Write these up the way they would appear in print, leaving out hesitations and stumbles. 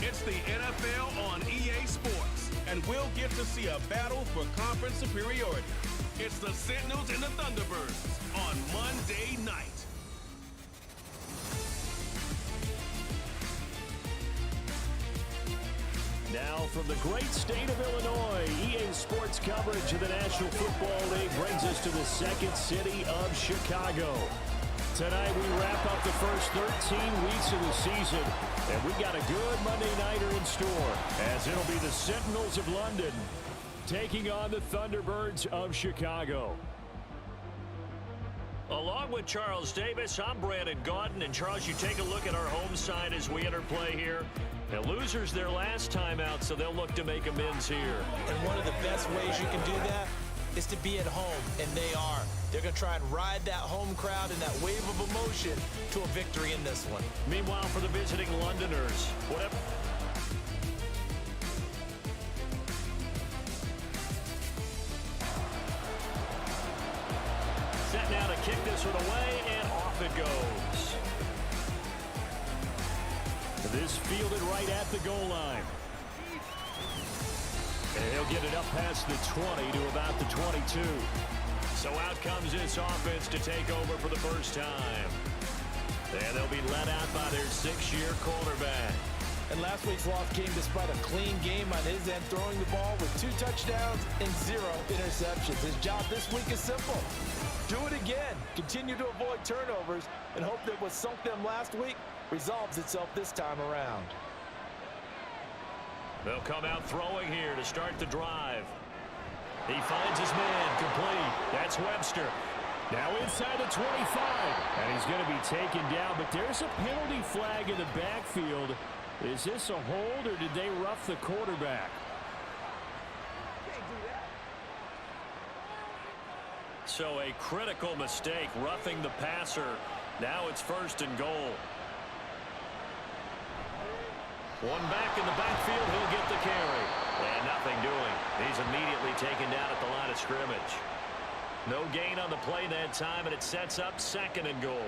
It's the NFL on EA Sports, and we'll get to see a battle for conference superiority. It's the Sentinels and the Thunderbirds on Monday night. Now from the great state of Illinois, EA Sports coverage of the National Football League brings us to the second city of Chicago. Tonight we wrap up the first 13 weeks of the season, and we got a good Monday nighter in store, as it'll be the Sentinels of London taking on the Thunderbirds of Chicago. Along with Charles Davis, I'm Brandon Gaudin. And Charles, you take a look at our home side as we enter play here. The losers their last time out, so they'll look to make amends here. And one of the best ways you can do that is to be at home, and they are. They're going to try and ride that home crowd and that wave of emotion to a victory in this one. Meanwhile, for the visiting Londoners, whatever. Set now to kick this one away, and off it goes. This fielded right at the goal line. And he'll get it up past the 20 to about the 22. So out comes this offense to take over for the first time. And they'll be let out by their 6-year quarterback. And last week's loss came despite a clean game on his end, throwing the ball with 2 touchdowns and 0 interceptions. His job this week is simple. Do it again. Continue to avoid turnovers and hope that what sunk them last week resolves itself this time around. They'll come out throwing here to start the drive. He finds his man complete. That's Webster. Now inside the 25. And he's going to be taken down, but there's a penalty flag in the backfield. Is this a hold, or did they rough the quarterback? So a critical mistake, roughing the passer. Now it's 1st and goal. One back in the backfield, he'll get the carry. And nothing doing. He's immediately taken down at the line of scrimmage. No gain on the play that time, and it sets up 2nd and goal.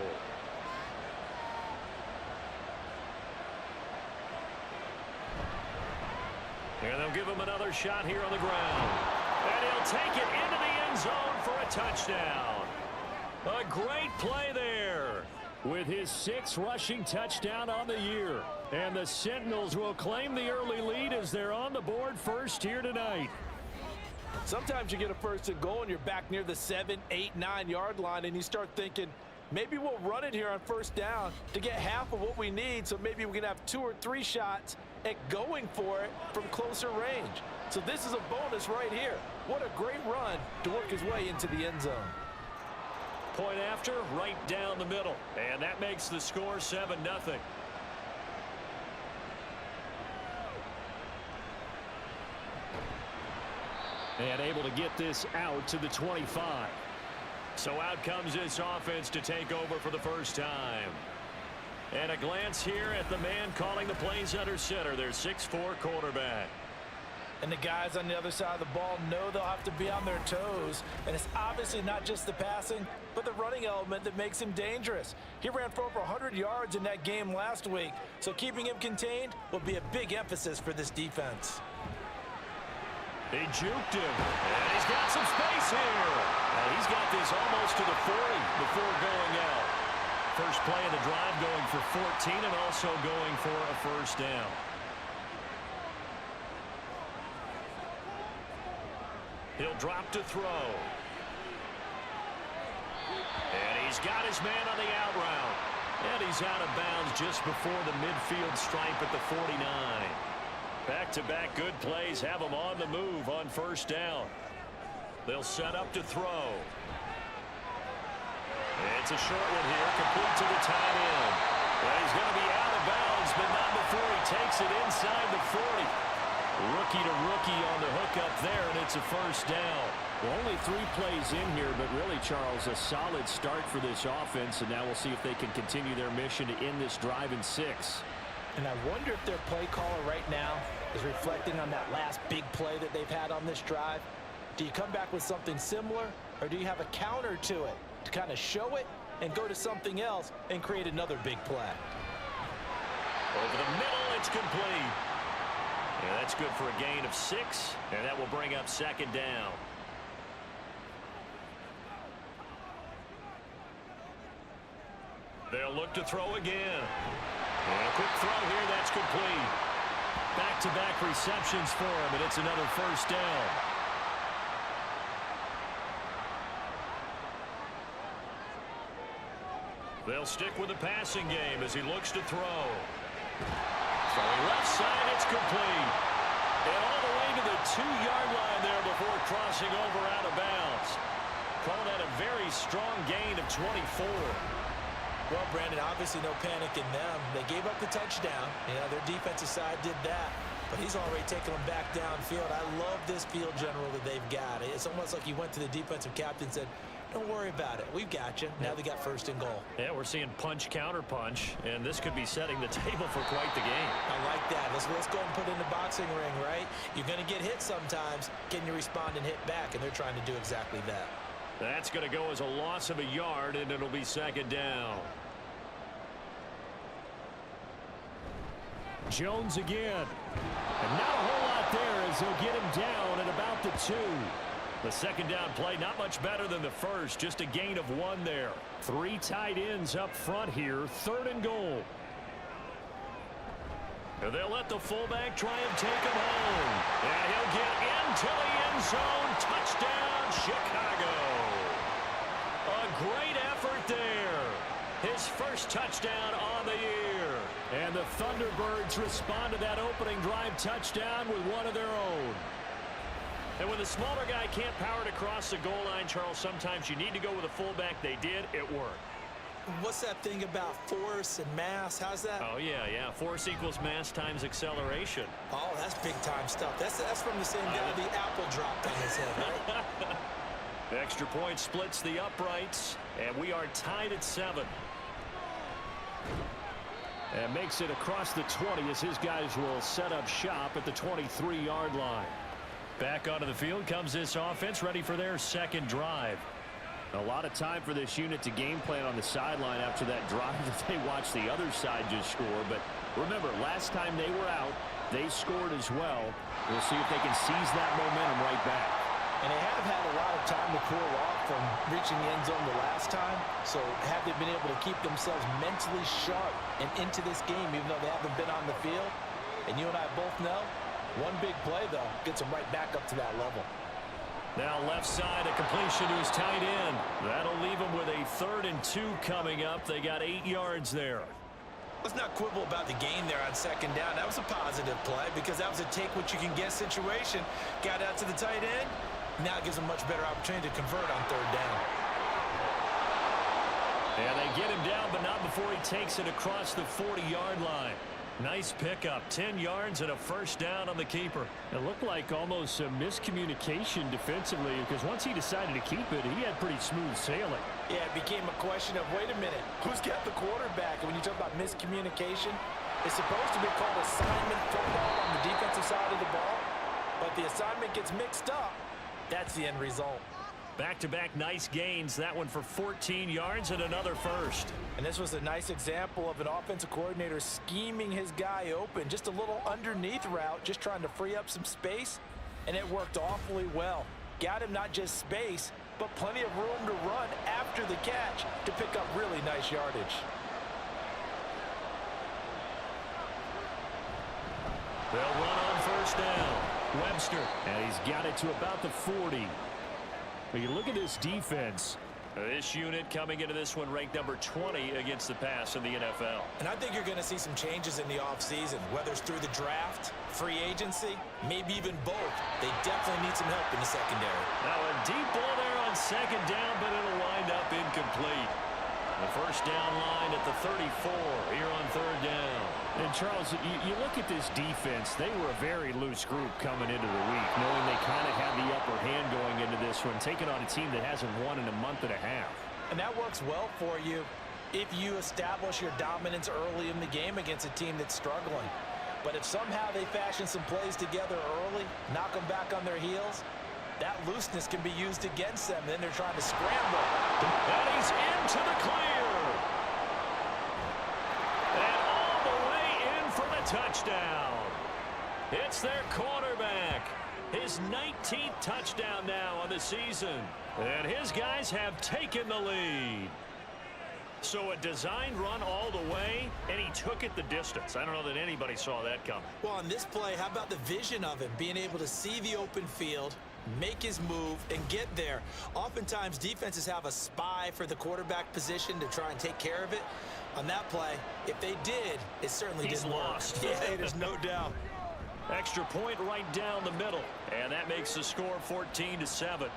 And they'll give him another shot here on the ground. And he'll take it into the end zone for a touchdown. A great play there. With his 6th rushing touchdown on the year. And the Sentinels will claim the early lead as they're on the board first here tonight. Sometimes you get a 1st and goal and you're back near the 7, 8, 9 yard line, and you start thinking, maybe we'll run it here on 1st down to get half of what we need, so maybe we can have 2 or 3 shots at going for it from closer range. So this is a bonus right here. What a great run to work his way into the end zone. Point after, right down the middle. And that makes the score 7-0. And able to get this out to the 25. So out comes this offense to take over for the first time. And a glance here at the man calling the plays under center, their 6'4" quarterback. And the guys on the other side of the ball know they'll have to be on their toes. And it's obviously not just the passing, but the running element that makes him dangerous. He ran for over 100 yards in that game last week, so keeping him contained will be a big emphasis for this defense. They juked him, and he's got some space here. And he's got this almost to the 40 before going out. First play of the drive going for 14 and also going for a 1st down. He'll drop to throw. And he's got his man on the out route. And he's out of bounds just before the midfield stripe at the 49. Back-to-back good plays have them on the move on 1st down. They'll set up to throw. It's a short one here, complete to the tight end. Well, he's going to be out of bounds, but not before he takes it inside the 40. Rookie to rookie on the hookup there, and it's a 1st down. Well, only 3 plays in here, but really, Charles, a solid start for this offense, and now we'll see if they can continue their mission to end this drive in 6. And I wonder if their play caller right now is reflecting on that last big play that they've had on this drive. Do you come back with something similar, or do you have a counter to it to kind of show it and go to something else and create another big play? Over the middle, it's complete. That's good for a gain of 6, and that will bring up second down. They'll look to throw again. And a quick throw here, that's complete. Back-to-back receptions for him, and it's another first down. They'll stick with the passing game as he looks to throw. Throwing left side, it's complete. And all the way to the 2-yard line there before crossing over out of bounds. Call that a very strong gain of 24. Well, Brandon, obviously no panic in them. They gave up the touchdown. You know, their defensive side did that. But he's already taking them back downfield. I love this field general that they've got. It's almost like he went to the defensive captain and said, don't worry about it. We've got you. Now they got first and goal. Yeah, we're seeing punch, counter punch, and this could be setting the table for quite the game. I like that. Let's go and put it in the boxing ring, right? You're going to get hit sometimes. Can you respond and hit back? And they're trying to do exactly that. That's going to go as a loss of a yard, and it'll be second down. Jones again. And not a whole lot there as they'll get him down at about the 2. The second down play not much better than the first, just a gain of 1 there. 3 tight ends up front here, 3rd and goal. And they'll let the fullback try and take him home. And he'll get into the end zone. Touchdown, Chicago. A great effort there. His first touchdown on the year. And the Thunderbirds respond to that opening drive touchdown with one of their own. And when the smaller guy can't power it across the goal line, Charles, sometimes you need to go with a fullback. They did. It worked. What's that thing about force and mass? How's that? Oh, yeah. Force equals mass times acceleration. Oh, that's big-time stuff. That's from the same guy the apple dropped on his head, right? The extra point splits the uprights, and we are tied at 7. And makes it across the 20 as his guys will set up shop at the 23-yard line. Back onto the field comes this offense, ready for their second drive. A lot of time for this unit to game plan on the sideline after that drive that they watched the other side just score. But remember, last time they were out, they scored as well. We'll see if they can seize that momentum right back. And they have had a lot of time to cool off from reaching the end zone the last time. So have they been able to keep themselves mentally sharp and into this game, even though they haven't been on the field? And you and I both know, one big play, though, gets them right back up to that level. Now left side, a completion to his tight end. That'll leave them with a 3rd and 2 coming up. They got 8 yards there. Let's not quibble about the gain there on second down. That was a positive play because that was a take-what-you-can-get situation. Got out to the tight end. Now it gives them a much better opportunity to convert on 3rd down. And they get him down, but not before he takes it across the 40-yard line. Nice pickup, 10 yards and a first down on the keeper. It looked like almost a miscommunication defensively because once he decided to keep it, he had pretty smooth sailing. Yeah, it became a question of, wait a minute, who's got the quarterback? And when you talk about miscommunication, it's supposed to be called assignment football on the defensive side of the ball. But the assignment gets mixed up. That's the end result. Back-to-back nice gains. That one for 14 yards and another first. And this was a nice example of an offensive coordinator scheming his guy open. Just a little underneath route, just trying to free up some space. And it worked awfully well. Got him not just space, but plenty of room to run after the catch to pick up really nice yardage. They'll run on first down. Webster, and he's got it to about the 40. But you look at this defense. This unit coming into this one ranked number 20 against the pass in the NFL. And I think you're going to see some changes in the offseason, whether it's through the draft, free agency, maybe even both. They definitely need some help in the secondary. Now a deep ball there on second down, but it'll wind up incomplete. The first down line at the 34 here on 3rd down. And Charles, you look at this defense, they were a very loose group coming into the week, knowing they kind of had the upper hand going into this one, taking on a team that hasn't won in a month and a half. And that works well for you if you establish your dominance early in the game against a team that's struggling. But if somehow they fashion some plays together early, knock them back on their heels, that looseness can be used against them. Then they're trying to scramble. And he's into the clear. And all the way in for the touchdown. It's their quarterback. His 19th touchdown now on the season. And his guys have taken the lead. So a designed run all the way, and he took it the distance. I don't know that anybody saw that coming. Well, on this play, how about the vision of him? Being able to see the open field, make his move, and get there. Oftentimes, defenses have a spy for the quarterback position to try and take care of it. On that play, if they did, it certainly didn't work. Lost. Yeah, there's no doubt. Extra point right down the middle. And that makes the score 14-7.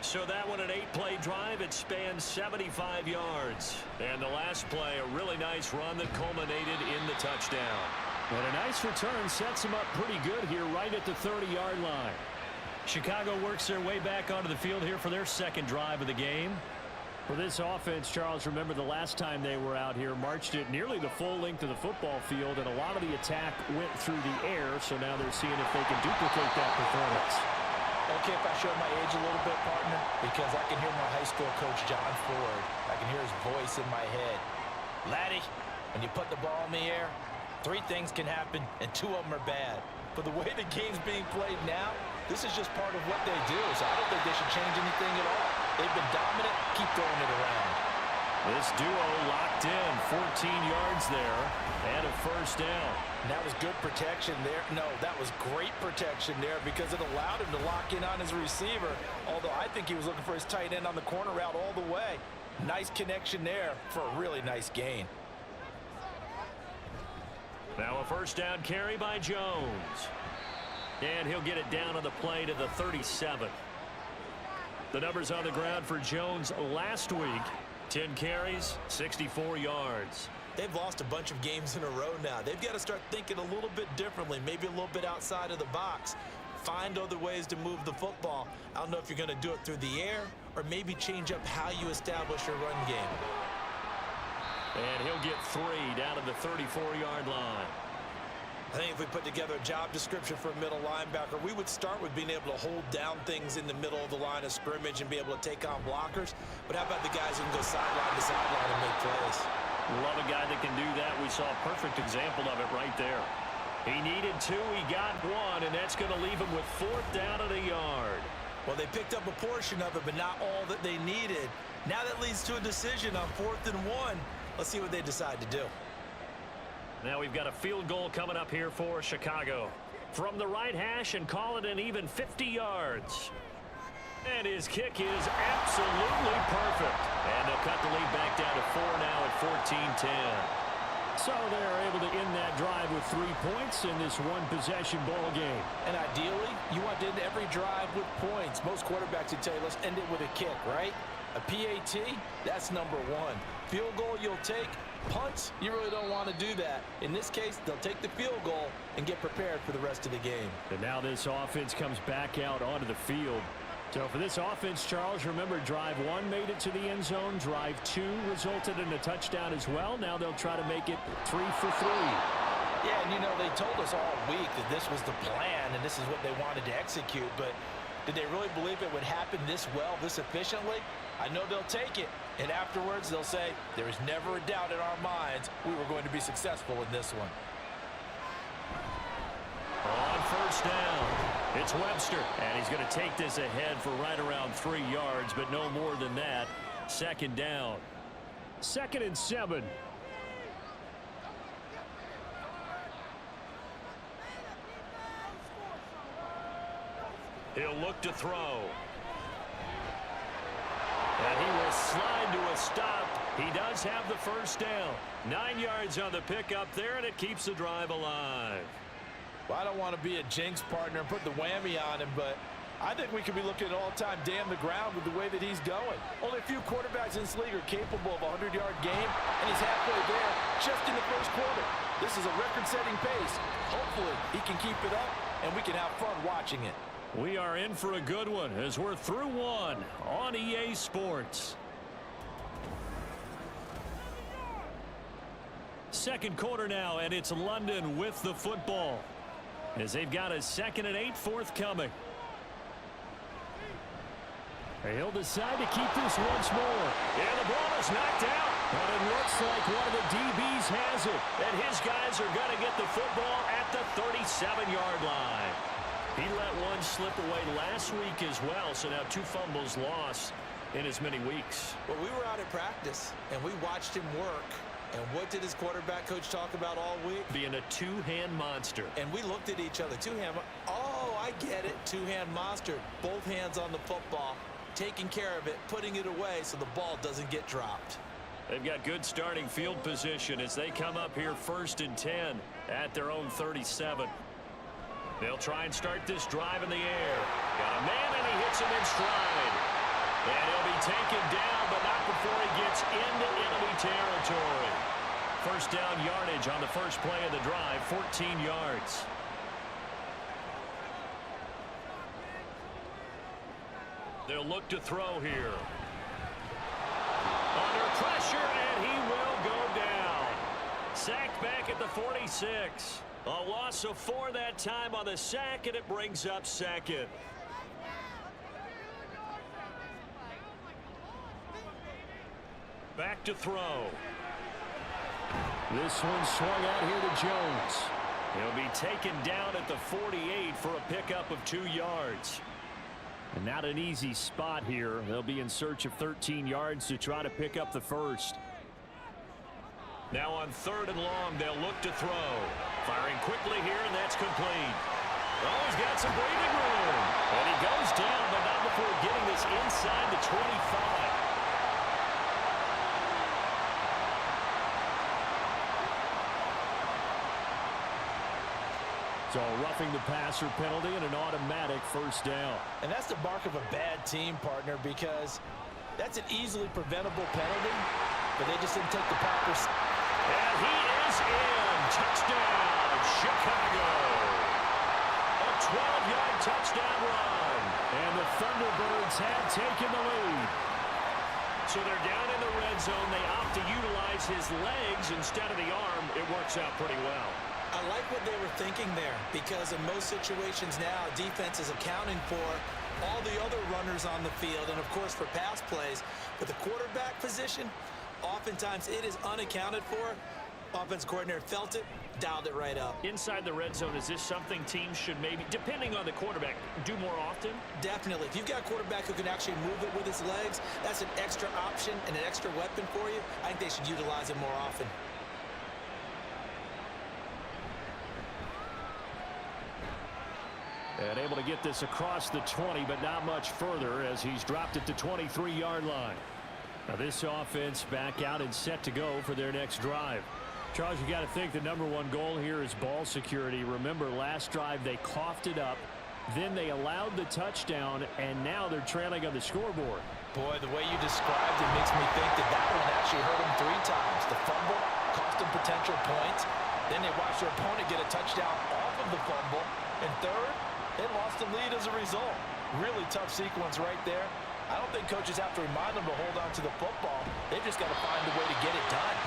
So that one, an 8-play drive. It spans 75 yards. And the last play, a really nice run that culminated in the touchdown. And a nice return sets him up pretty good here right at the 30-yard line. Chicago works their way back onto the field here for their second drive of the game. For this offense, Charles, remember the last time they were out here, marched it nearly the full length of the football field, and a lot of the attack went through the air, so now they're seeing if they can duplicate that performance. Okay, if I show my age a little bit, partner, because I can hear my high school coach, John Ford. I can hear his voice in my head. Laddie, when you put the ball in the air, 3 things can happen, and 2 of them are bad. But the way the game's being played now, this is just part of what they do, so I don't think they should change anything at all. They've been dominant. Keep throwing it around. This duo locked in, 14 yards there, and a first down. And that was good protection there. No, that was great protection there because it allowed him to lock in on his receiver, although I think he was looking for his tight end on the corner route all the way. Nice connection there for a really nice gain. Now a first down carry by Jones. And he'll get it down on the play to the 37. The numbers on the ground for Jones last week. 10 carries, 64 yards. They've lost a bunch of games in a row now. They've got to start thinking a little bit differently, maybe a little bit outside of the box. Find other ways to move the football. I don't know if you're going to do it through the air or maybe change up how you establish your run game. And he'll get 3 down to the 34-yard line. I think if we put together a job description for a middle linebacker, we would start with being able to hold down things in the middle of the line of scrimmage and be able to take on blockers. But how about the guys who can go sideline to sideline and make plays? Love a guy that can do that. We saw a perfect example of it right there. He needed 2, he got 1, and that's going to leave him with 4th down at a yard. Well, they picked up a portion of it, but not all that they needed. Now that leads to a decision on 4th and 1. Let's see what they decide to do. Now we've got a field goal coming up here for Chicago. From the right hash and call it an even 50 yards. And his kick is absolutely perfect. And they'll cut the lead back down to 4 now at 14-10. So they're able to end that drive with 3 points in this one-possession ball game. And ideally, you want to end every drive with points. Most quarterbacks would tell you, let's end it with a kick, right? A PAT, that's number 1. Field goal you'll take. Punts, you really don't want to do that. In this case, they'll take the field goal and get prepared for the rest of the game. And now this offense comes back out onto the field. So for this offense, Charles, remember drive 1 made it to the end zone. Drive 2 resulted in a touchdown as well. Now they'll try to make it 3 for 3. Yeah, and you know, they told us all week that this was the plan and this is what they wanted to execute. But did they really believe it would happen this well, this efficiently? I know they'll take it, and afterwards they'll say, there is never a doubt in our minds we were going to be successful in this one. On first down, it's Webster, and he's going to take this ahead for right around 3 yards, but no more than that. 2nd down. 2nd and 7. He'll look to throw. And he will slide to a stop. He does have the first down. 9 yards on the pickup there, and it keeps the drive alive. Well, I don't want to be a jinx partner and put the whammy on him, but I think we could be looking at all-time damn the ground with the way that he's going. Only a few quarterbacks in this league are capable of a 100-yard game, and he's halfway there just in the first quarter. This is a record-setting pace. Hopefully, he can keep it up, and we can have fun watching it. We are in for a good one as we're through 1 on EA Sports. 2nd quarter now, and it's London with the football as they've got a 2nd and 8 forthcoming. He'll decide to keep this once more. Yeah, the ball is knocked out. And it looks like one of the DBs has it. And his guys are going to get the football at the 37-yard line. He let one slip away last week as well, so now 2 fumbles lost in as many weeks. Well, we were out at practice, and we watched him work. And what did his quarterback coach talk about all week? Being a two-hand monster. And we looked at each other. Two-hand. Oh, I get it. Two-hand monster. Both hands on the football, taking care of it, putting it away so the ball doesn't get dropped. They've got good starting field position as they come up here 1st and 10 at their own 37. They'll try and start this drive in the air. Got a man, and he hits him in stride. And he'll be taken down, but not before he gets into enemy territory. First down yardage on the first play of the drive, 14 yards. They'll look to throw here. Under pressure, and he will go down. Sacked back at the 46. A loss of 4 that time on the sack, and it brings up 2nd. Back to throw. This one swung out here to Jones. He'll be taken down at the 48 for a pickup of 2 yards. And not an easy spot here. They'll be in search of 13 yards to try to pick up the first. Now on 3rd and long, they'll look to throw. Firing quickly here, and that's complete. Oh, he's got some breathing room. And he goes down, but not before getting this inside the 25. So roughing the passer penalty and an automatic first down. And that's the mark of a bad team, partner, because that's an easily preventable penalty, but they just didn't take the proper. And he is in. Touchdown, Chicago. A 12-yard touchdown run. And the Thunderbirds have taken the lead. So they're down in the red zone. They opt to utilize his legs instead of the arm. It works out pretty well. I like what they were thinking there, because in most situations now, defense is accounting for all the other runners on the field and, of course, for pass plays. But the quarterback position, oftentimes it is unaccounted for. Offense coordinator felt it, dialed it right up. Inside the red zone, is this something teams should maybe, depending on the quarterback, do more often? Definitely. If you've got a quarterback who can actually move it with his legs, that's an extra option and an extra weapon for you. I think they should utilize it more often. And able to get this across the 20, but not much further as he's dropped it to 23-yard line. Now this offense back out and set to go for their next drive. Charles, you got to think the #1 goal here is ball security. Remember, last drive they coughed it up, then they allowed the touchdown, and now they're trailing on the scoreboard. Boy, the way you described it makes me think that that one actually hurt them 3 times. The fumble cost them potential points. Then they watched their opponent get a touchdown off of the fumble. And third, they lost the lead as a result. Really tough sequence right there. I don't think coaches have to remind them to hold on to the football. They've just got to find a way to get it done.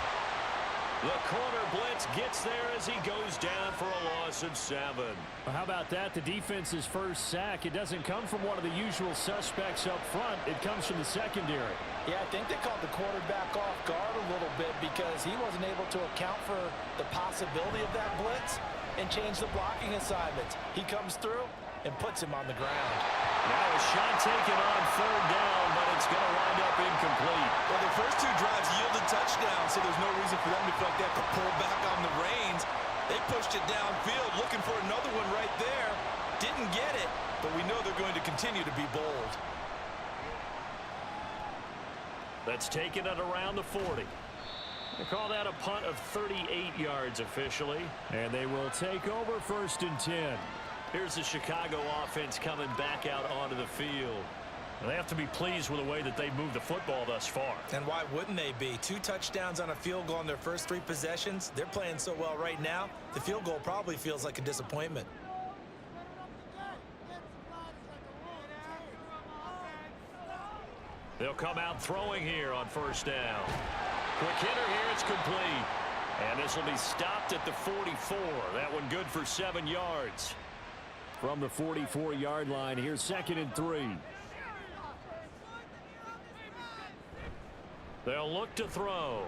The corner blitz gets there as he goes down for a loss of 7. Well, how about that? The defense's first sack. It doesn't come from one of the usual suspects up front. It comes from the secondary. Yeah, I think they caught the quarterback off guard a little bit because he wasn't able to account for the possibility of that blitz and change the blocking assignments. He comes through and puts him on the ground. Now a shot taken on 3rd down, but it's going to wind up incomplete. Well, the first 2 drives yielded touchdowns, so there's no reason for them to feel like they have to pull back on the reins. They pushed it downfield, looking for another one right there. Didn't get it, but we know they're going to continue to be bold. That's taken at around the 40. They call that a punt of 38 yards officially. And they will take over 1st and 10. Here's the Chicago offense coming back out onto the field. They have to be pleased with the way that they've moved the football thus far. And why wouldn't they be? 2 touchdowns on a field goal on their first 3 possessions. They're playing so well right now, the field goal probably feels like a disappointment. They'll come out throwing here on 1st down. Quick hitter here, it's complete. And this will be stopped at the 44. That one good for 7 yards. From the 44-yard line, here's 2nd and 3. They'll look to throw.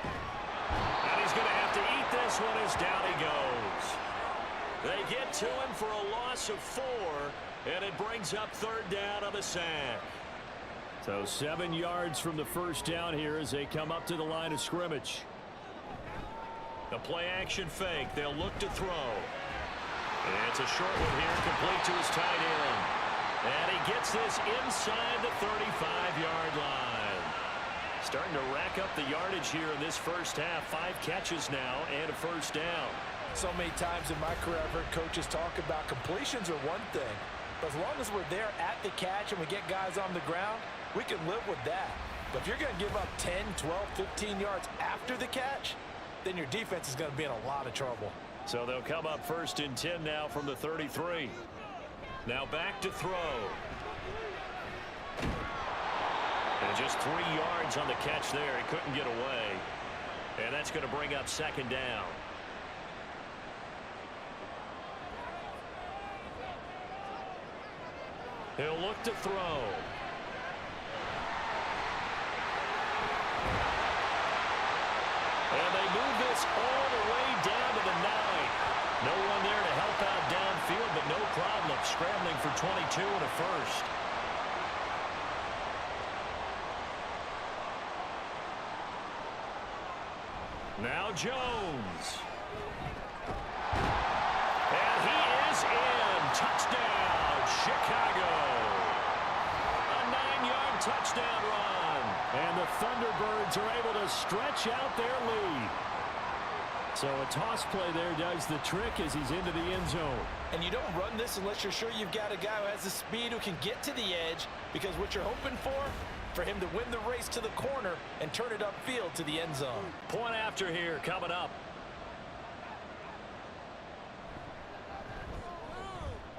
And he's going to have to eat this one as down he goes. They get to him for a loss of 4, and it brings up third down on the sack. So 7 yards from the first down here as they come up to the line of scrimmage. The play action fake. They'll look to throw. And it's a short one here, complete to his tight end. And he gets this inside the 35-yard line. Starting to rack up the yardage here in this first half. 5 catches now and a first down. So many times in my career I've heard coaches talk about completions are one thing. But as long as we're there at the catch and we get guys on the ground, we can live with that. But if you're going to give up 10, 12, 15 yards after the catch, then your defense is going to be in a lot of trouble. So they'll come up first and 10 now from the 33. Now back to throw. And just 3 yards on the catch there. He couldn't get away. And that's going to bring up second down. He'll look to throw. And they move this all the way down to the 9. No one there to help out downfield, but no problem. Scrambling for 22 and a first. Now Jones. And he is in. Touchdown, Chicago. A 9-yard touchdown run. And the Thunderbirds are able to stretch out their lead. So a toss play there does the trick as he's into the end zone. And you don't run this unless you're sure you've got a guy who has the speed who can get to the edge, because what you're hoping for him to win the race to the corner and turn it upfield to the end zone. Point after here coming up.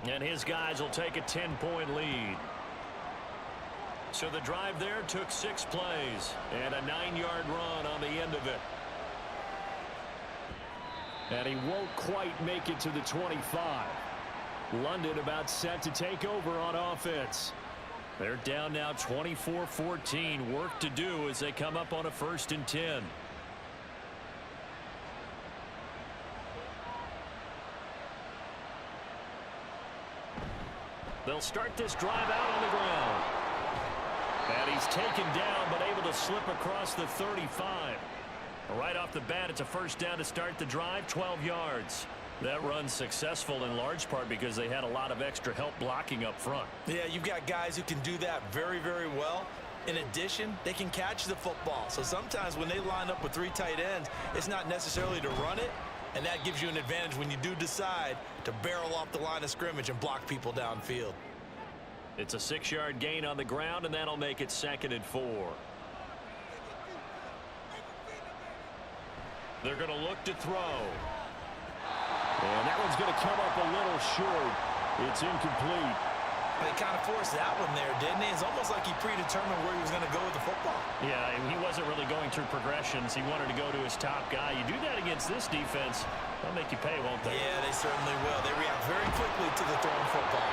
And his guys will take a 10-point lead. So the drive there took 6 plays and a 9-yard run on the end of it. And he won't quite make it to the 25. London about set to take over on offense. They're down now 24-14. Work to do as they come up on a 1st and 10. They'll start this drive out on the ground. And he's taken down but able to slip across the 35. Right off the bat, it's a first down to start the drive, 12 yards. That run's successful in large part because they had a lot of extra help blocking up front. Yeah, you've got guys who can do that very, very well. In addition, they can catch the football. So sometimes when they line up with 3 tight ends, it's not necessarily to run it, and that gives you an advantage when you do decide to barrel off the line of scrimmage and block people downfield. It's a 6-yard gain on the ground, and that'll make it 2nd and 4. They're going to look to throw. And that one's going to come up a little short. It's incomplete. They kind of forced that one there, didn't he? It's almost like he predetermined where he was going to go with the football. Yeah, he wasn't really going through progressions. He wanted to go to his top guy. You do that against this defense, they'll make you pay, won't they? Yeah, they certainly will. They react very quickly to the thrown football.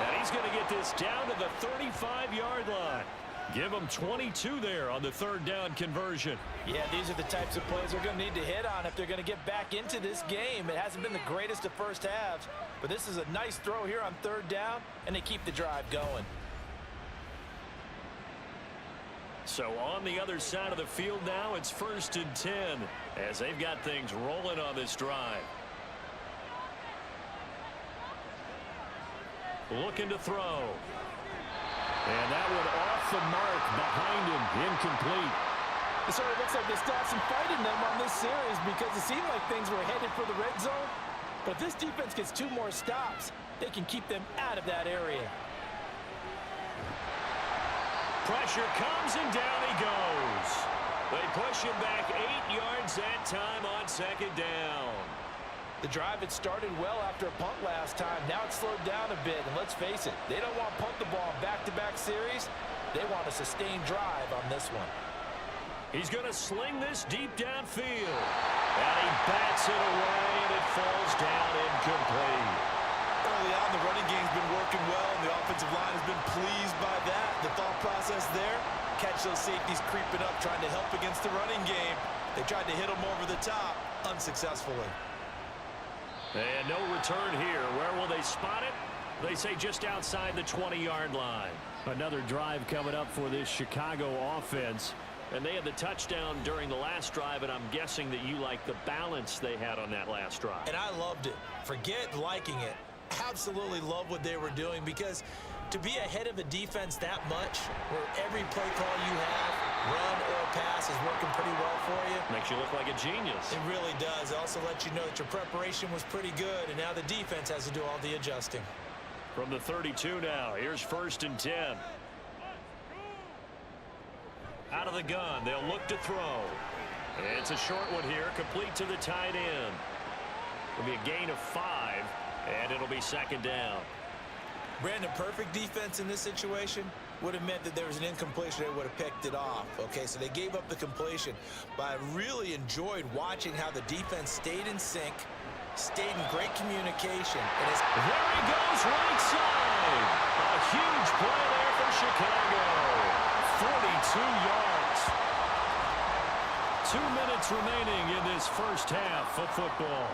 And he's going to get this down to the 35-yard line. Give them 22 there on the 3rd down conversion. Yeah, these are the types of plays they're going to need to hit on if they're going to get back into this game. It hasn't been the greatest of first halves, but this is a nice throw here on 3rd down, and they keep the drive going. So on the other side of the field now, it's 1st and 10 as they've got things rolling on this drive. Looking to throw. And that one off the mark behind him, incomplete. It sort of looks like they stopped some fight in them on this series because it seemed like things were headed for the red zone. But if this defense gets 2 more stops, they can keep them out of that area. Pressure comes and down he goes. They push him back 8 yards that time on 2nd down. The drive had started well after a punt last time. Now it's slowed down a bit, and let's face it, they don't want to punt the ball in back-to-back series. They want a sustained drive on this one. He's going to sling this deep downfield. And he bats it away, and it falls down incomplete. Early on, the running game's been working well, and the offensive line has been pleased by that. The thought process there, catch those safeties creeping up, trying to help against the running game. They tried to hit them over the top, unsuccessfully. And no return here. Where will they spot it? They say just outside the 20-yard line. Another drive coming up for this Chicago offense. And they had the touchdown during the last drive, and I'm guessing that you like the balance they had on that last drive. And I loved it. Forget liking it. Absolutely love what they were doing, because to be ahead of a defense that much, where every play call you have, run or pass, is working pretty well for you. Makes you look like a genius. It really does. It also lets you know that your preparation was pretty good, and now the defense has to do all the adjusting. From the 32 now, here's 1st and 10. Out of the gun, they'll look to throw. It's a short one here, complete to the tight end. It'll be a gain of 5, and it'll be 2nd down. Brandon, perfect defense in this situation would have meant that there was an incompletion. They would have picked it off. Okay, so they gave up the completion. But I really enjoyed watching how the defense stayed in sync, stayed in great communication. And there he goes, right side. A huge play there for Chicago. 42 yards. 2 minutes remaining in this first half of football.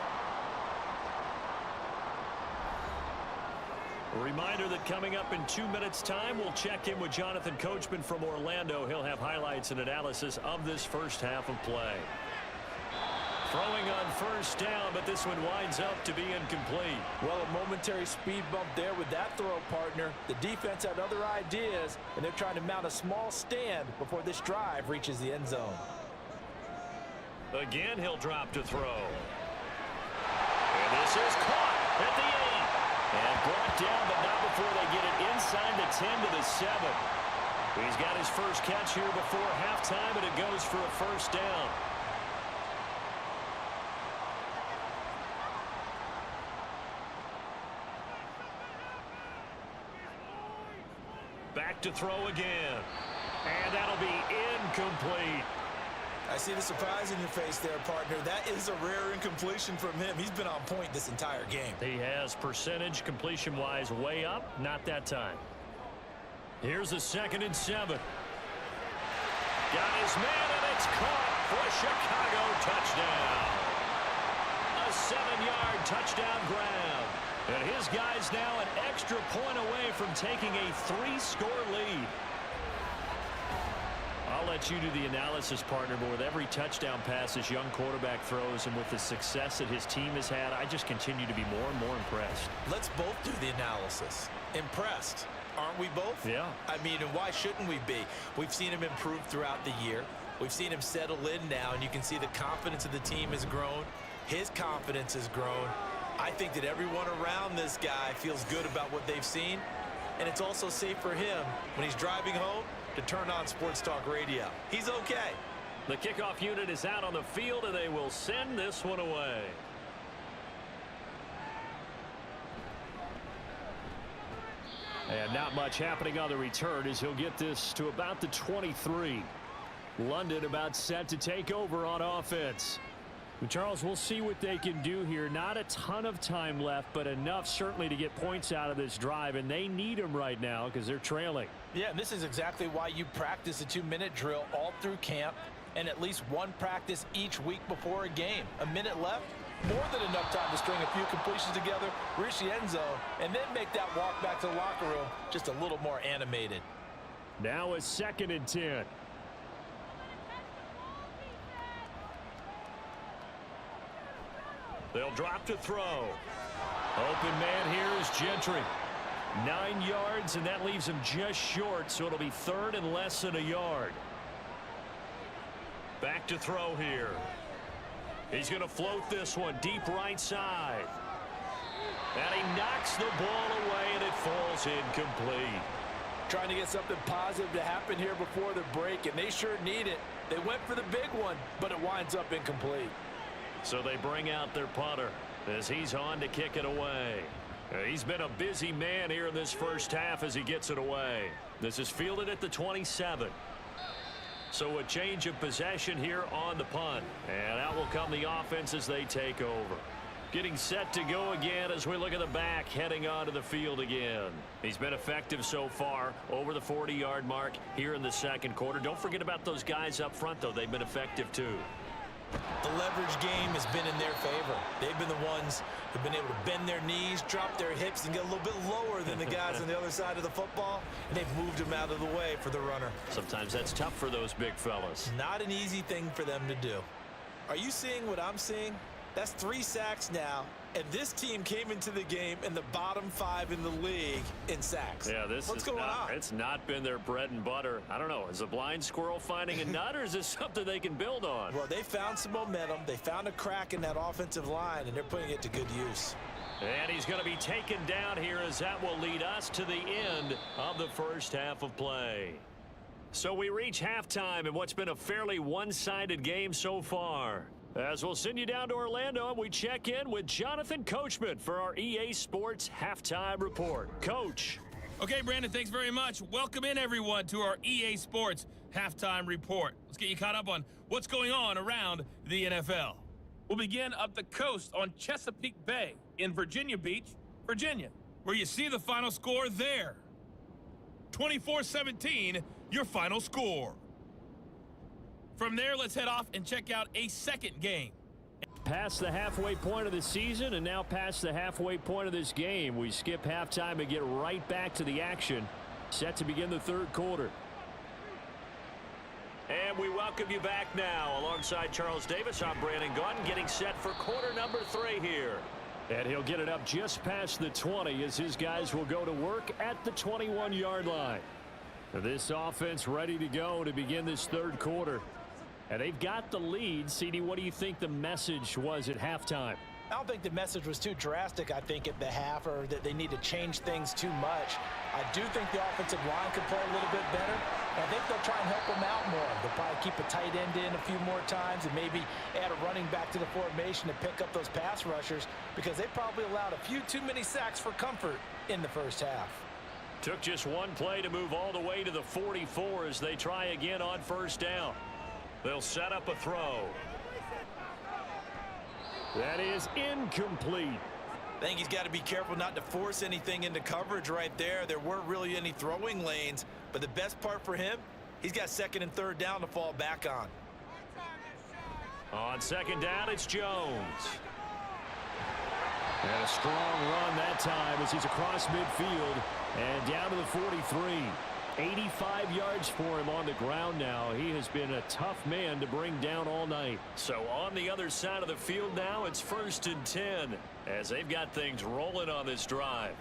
A reminder that coming up in 2 minutes' time, we'll check in with Jonathan Coachman from Orlando. He'll have highlights and analysis of this first half of play. Throwing on 1st down, but this one winds up to be incomplete. Well, a momentary speed bump there with that throw, partner. The defense had other ideas, and they're trying to mount a small stand before this drive reaches the end zone. Again, he'll drop to throw. And this is caught at the 8. And brought down, but not before they get it inside the 10 to the 7. He's got his first catch here before halftime, and it goes for a 1st down. Back to throw again. And that'll be incomplete. I see the surprise in your face there, partner. That is a rare incompletion from him. He's been on point this entire game. He has percentage completion-wise way up. Not that time. Here's a 2nd and 7. Got his man, and it's caught for a Chicago touchdown. A 7-yard touchdown grab. And his guy's now an extra point away from taking a 3-score lead. I'll let you do the analysis, partner, but with every touchdown pass this young quarterback throws and with the success that his team has had, I just continue to be more and more impressed. Let's both do the analysis. Impressed. Aren't we both? Yeah. I mean, and why shouldn't we be? We've seen him improve throughout the year. We've seen him settle in now, and you can see the confidence of the team has grown. His confidence has grown. I think that everyone around this guy feels good about what they've seen, and it's also safe for him when he's driving home to turn on Sports Talk Radio. He's okay. The kickoff unit is out on the field, and they will send this one away. And not much happening on the return as he'll get this to about the 23. London about set to take over on offense. Charles, we'll see what they can do here. Not a ton of time left, but enough certainly to get points out of this drive, and they need them right now because they're trailing. Yeah, and this is exactly why you practice a 2-minute drill all through camp and at least one practice each week before a game. A minute left, more than enough time to string a few completions together, reach the end zone, and then make that walk back to the locker room just a little more animated. Now a 2nd and 10. They'll drop to throw. Open man here is Gentry. 9 yards, and that leaves him just short, so it'll be 3rd and less than a yard. Back to throw here. He's going to float this one deep right side. And he knocks the ball away, and it falls incomplete. Trying to get something positive to happen here before the break, and they sure need it. They went for the big one, but it winds up incomplete. So they bring out their punter as he's on to kick it away. He's been a busy man here in this first half as he gets it away. This is fielded at the 27. So a change of possession here on the punt. And out will come the offense as they take over. Getting set to go again as we look at the back heading onto the field again. He's been effective so far over the 40-yard mark here in the second quarter. Don't forget about those guys up front, though. They've been effective, too. The leverage game has been in their favor. They've been the ones who've been able to bend their knees, drop their hips, and get a little bit lower than the guys on the other side of the football, and they've moved them out of the way for the runner. Sometimes that's tough for those big fellas. Not an easy thing for them to do. Are you seeing what I'm seeing? That's 3 sacks now, and this team came into the game in the bottom 5 in the league in sacks. Yeah, what's going on? It's not been their bread and butter. I don't know. Is a blind squirrel finding a nut, or is this something they can build on? Well, they found some momentum. They found a crack in that offensive line, and they're putting it to good use. And he's going to be taken down here as that will lead us to the end of the first half of play. So we reach halftime in what's been a fairly one-sided game so far. As we'll send you down to Orlando, and we check in with Jonathan Coachman for our EA Sports Halftime Report. Coach. Okay, Brandon, thanks very much. Welcome in, everyone, to our EA Sports Halftime Report. Let's get you caught up on what's going on around the NFL. We'll begin up the coast on Chesapeake Bay in Virginia Beach, Virginia, where you see the final score there. 24-17, your final score. From there, let's head off and check out a second game. Past the halfway point of the season and now past the halfway point of this game. We skip halftime and get right back to the action. Set to begin the third quarter. And we welcome you back now. Alongside Charles Davis, I'm Brandon Gunn, getting set for quarter number 3 here. And he'll get it up just past the 20 as his guys will go to work at the 21-yard line. This offense ready to go to begin this third quarter. And they've got the lead. CD, what do you think the message was at halftime? I don't think the message was too drastic, I think, at the half, or that they need to change things too much. I do think the offensive line could play a little bit better. I think they'll try and help them out more. They'll probably keep a tight end in a few more times and maybe add a running back to the formation to pick up those pass rushers, because they probably allowed a few too many sacks for comfort in the first half. Took just one play to move all the way to the 44 as they try again on first down. They'll set up a throw. That is incomplete. I think he's got to be careful not to force anything into coverage right there. There weren't really any throwing lanes, but the best part for him, he's got second and third down to fall back on. On second down, it's Jones. And a strong run that time as he's across midfield and down to the 43. 85 yards for him on the ground now. He has been a tough man to bring down all night. So on the other side of the field now, it's 1st and 10 as they've got things rolling on this drive.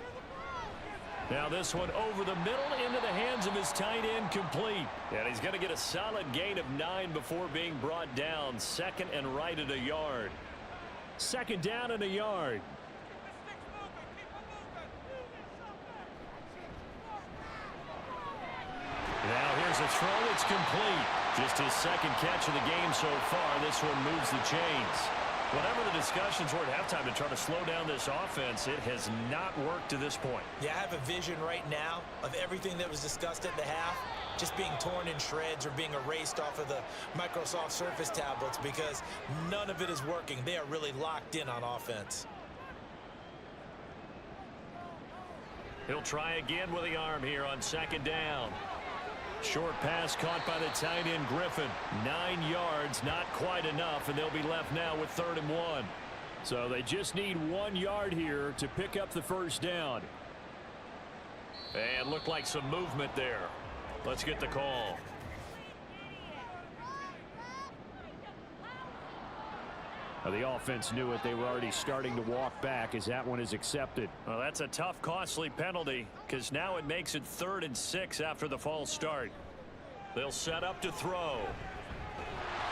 Now this one over the middle into the hands of his tight end, complete. And he's going to get a solid gain of 9 before being brought down. Second and right at a yard. Second down and a yard. Now here's a throw. It's complete. Just his second catch of the game so far. This one moves the chains. Whatever the discussions were at halftime to try to slow down this offense, it has not worked to this point. Yeah, I have a vision right now of everything that was discussed at the half just being torn in shreds or being erased off of the Microsoft Surface tablets, because none of it is working. They are really locked in on offense. He'll try again with the arm here on second down. Short pass caught by the tight end Griffin. 9 yards, not quite enough, and they'll be left now with 3rd and 1. So they just need 1 yard here to pick up the first down. And looked like some movement there. Let's get the call. Now the offense knew it. They were already starting to walk back as that one is accepted. Well, that's a tough, costly penalty, because now it makes it 3rd and 6 after the false start. They'll set up to throw.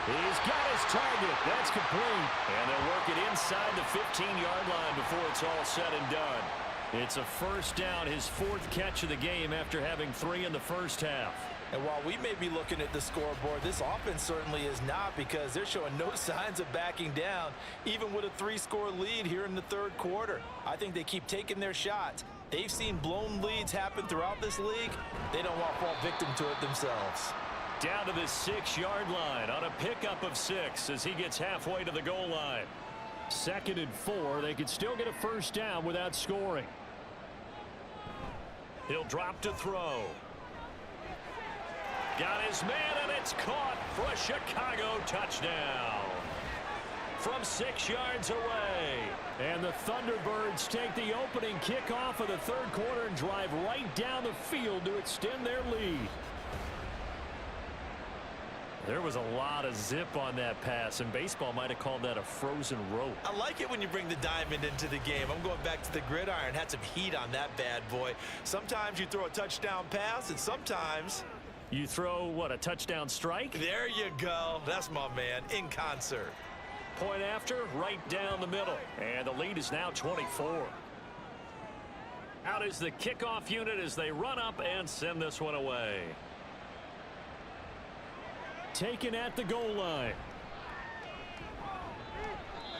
He's got his target. That's complete. And they'll work it inside the 15-yard line before it's all said and done. It's a first down, his 4th catch of the game after having 3 in the first half. And while we may be looking at the scoreboard, this offense certainly is not, because they're showing no signs of backing down, even with a 3-score lead here in the third quarter. I think they keep taking their shots. They've seen blown leads happen throughout this league. They don't want to fall victim to it themselves. Down to the 6-yard line on a pickup of 6 as he gets halfway to the goal line. 2nd and 4. They could still get a first down without scoring. He'll drop to throw. Got his man, and it's caught for a Chicago touchdown from 6 yards away. And the Thunderbirds take the opening kickoff of the 3rd quarter and drive right down the field to extend their lead. There was a lot of zip on that pass, and baseball might have called that a frozen rope. I like it when you bring the diamond into the game. I'm going back to the gridiron. Had some heat on that bad boy. Sometimes you throw a touchdown pass, and sometimes you throw, what, a touchdown strike? There you go. That's my man, in concert. Point after, right down the middle. And the lead is now 24. Out is the kickoff unit as they run up and send this one away. Taken at the goal line.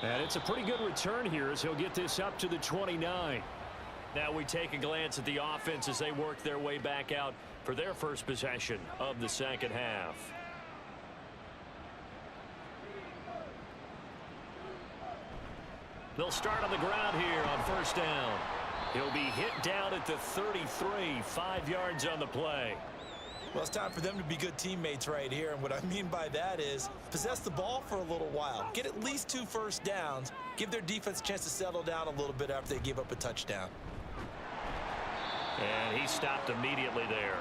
And it's a pretty good return here as he'll get this up to the 29. Now we take a glance at the offense as they work their way back out for their first possession of the 2nd half. They'll start on the ground here on 1st down. He'll be hit down at the 33, 5 yards on the play. Well, it's time for them to be good teammates right here, and what I mean by that is possess the ball for a little while, get at least 2 first downs, give their defense a chance to settle down a little bit after they give up a touchdown. And he stopped immediately there.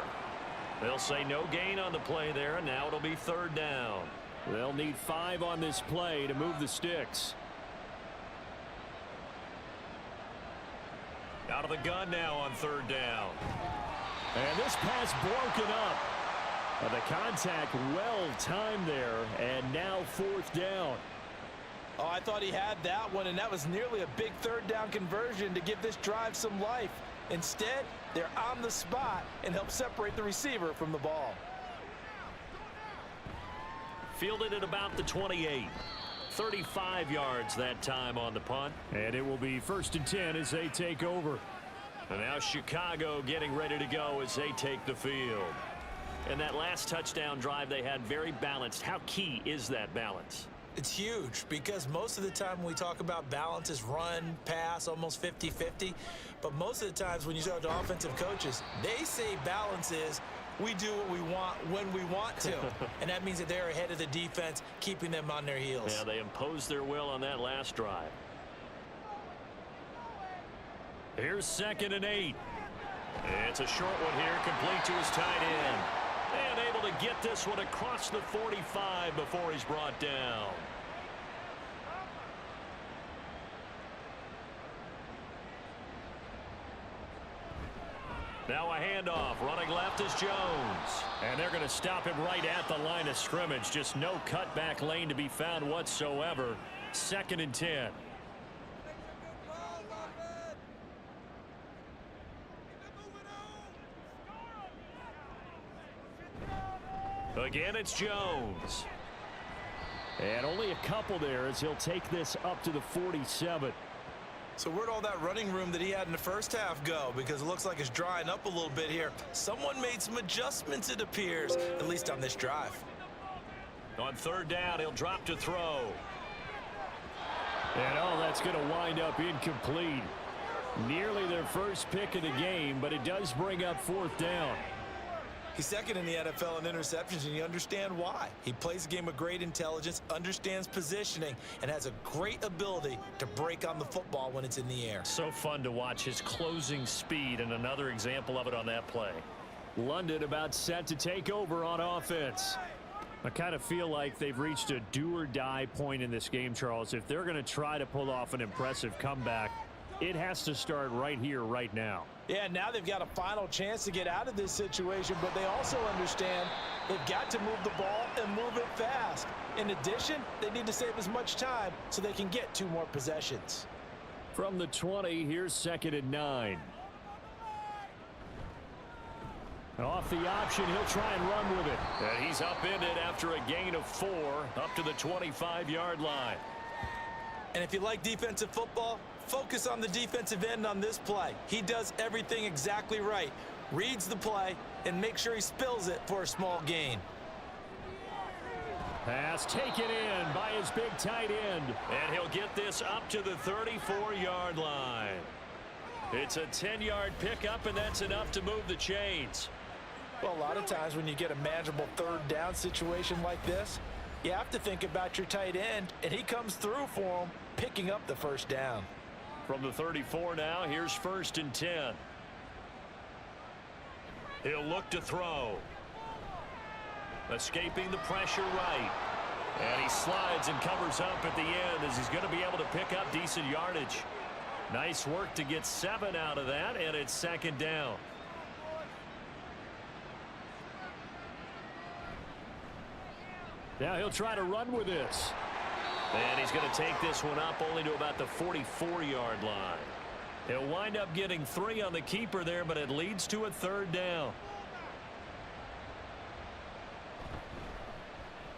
They'll say no gain on the play there, and now it'll be 3rd down. They'll need 5 on this play to move the sticks. Out of the gun now on 3rd down. And this pass broken up. The contact well timed there, and now 4th down. Oh, I thought he had that one, and that was nearly a big 3rd down conversion to give this drive some life. Instead, they're on the spot and help separate the receiver from the ball. Fielded at about the 28. 35 yards that time on the punt. And it will be 1st and 10 as they take over. And now Chicago getting ready to go as they take the field. And that last touchdown drive they had very balanced. How key is that balance? It's huge because most of the time when we talk about balance is run, pass, almost 50-50. But most of the times when you talk to offensive coaches, they say balance is we do what we want when we want to. And that means that they're ahead of the defense, keeping them on their heels. Yeah, they imposed their will on that last drive. Here's 2nd and 8. It's a short one here, complete to his tight end. And able to get this one across the 45 before he's brought down. Now a handoff. Running left is Jones. And they're going to stop him right at the line of scrimmage. Just no cutback lane to be found whatsoever. 2nd and 10. Again, it's Jones. And only a couple there as he'll take this up to the 47. So where'd all that running room that he had in the 1st half go? Because it looks like it's drying up a little bit here. Someone made some adjustments, it appears, at least on this drive. On 3rd down, he'll drop to throw. And that's going to wind up incomplete. Nearly their first pick of the game, but it does bring up 4th down. He's 2nd in the NFL in interceptions, and you understand why. He plays a game of great intelligence, understands positioning, and has a great ability to break on the football when it's in the air. So fun to watch his closing speed, and another example of it on that play. London about set to take over on offense. I kind of feel like they've reached a do-or-die point in this game, Charles. If they're going to try to pull off an impressive comeback, it has to start right here, right now. Yeah, now they've got a final chance to get out of this situation, but they also understand they've got to move the ball and move it fast. In addition, they need to save as much time so they can get 2 more possessions. From the 20, here's 2nd and 9. Off the option, he'll try and run with it. And he's upended after a gain of 4 up to the 25-yard line. And if you like defensive football, focus on the defensive end on this play. He does everything exactly right. Reads the play and makes sure he spills it for a small gain. Pass taken in by his big tight end. And he'll get this up to the 34-yard line. It's a 10-yard pickup, and that's enough to move the chains. Well, a lot of times when you get a manageable third down situation like this, you have to think about your tight end, and he comes through for him, picking up the first down. From the 34 now, here's 1st and 10. He'll look to throw. Escaping the pressure right. And he slides and covers up at the end as he's going to be able to pick up decent yardage. Nice work to get 7 out of that, and it's 2nd down. Now he'll try to run with this. And he's going to take this one up only to about the 44-yard line. He'll wind up getting 3 on the keeper there, but it leads to a 3rd down.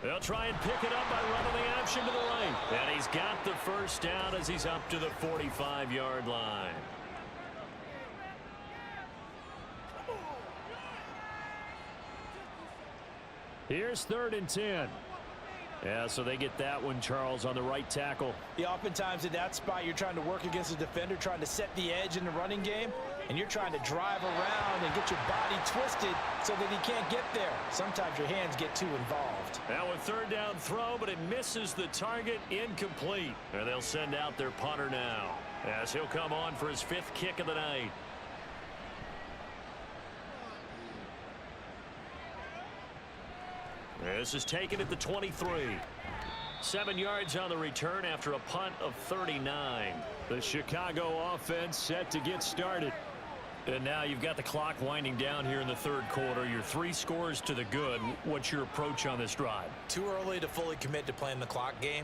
They'll try and pick it up by running the option to the right. And he's got the first down as he's up to the 45-yard line. Here's 3rd and 10. Yeah, so they get that one, Charles, on the right tackle. Yeah, oftentimes in that spot, you're trying to work against a defender, trying to set the edge in the running game, and you're trying to drive around and get your body twisted so that he can't get there. Sometimes your hands get too involved. Now a 3rd down throw, but it misses the target, incomplete. And they'll send out their punter now as he'll come on for his 5th kick of the night. This is taken at the 23. 7 yards on the return after a punt of 39. The Chicago offense set to get started. And now you've got the clock winding down here in the 3rd quarter. You're 3 scores to the good. What's your approach on this drive? Too early to fully commit to playing the clock game.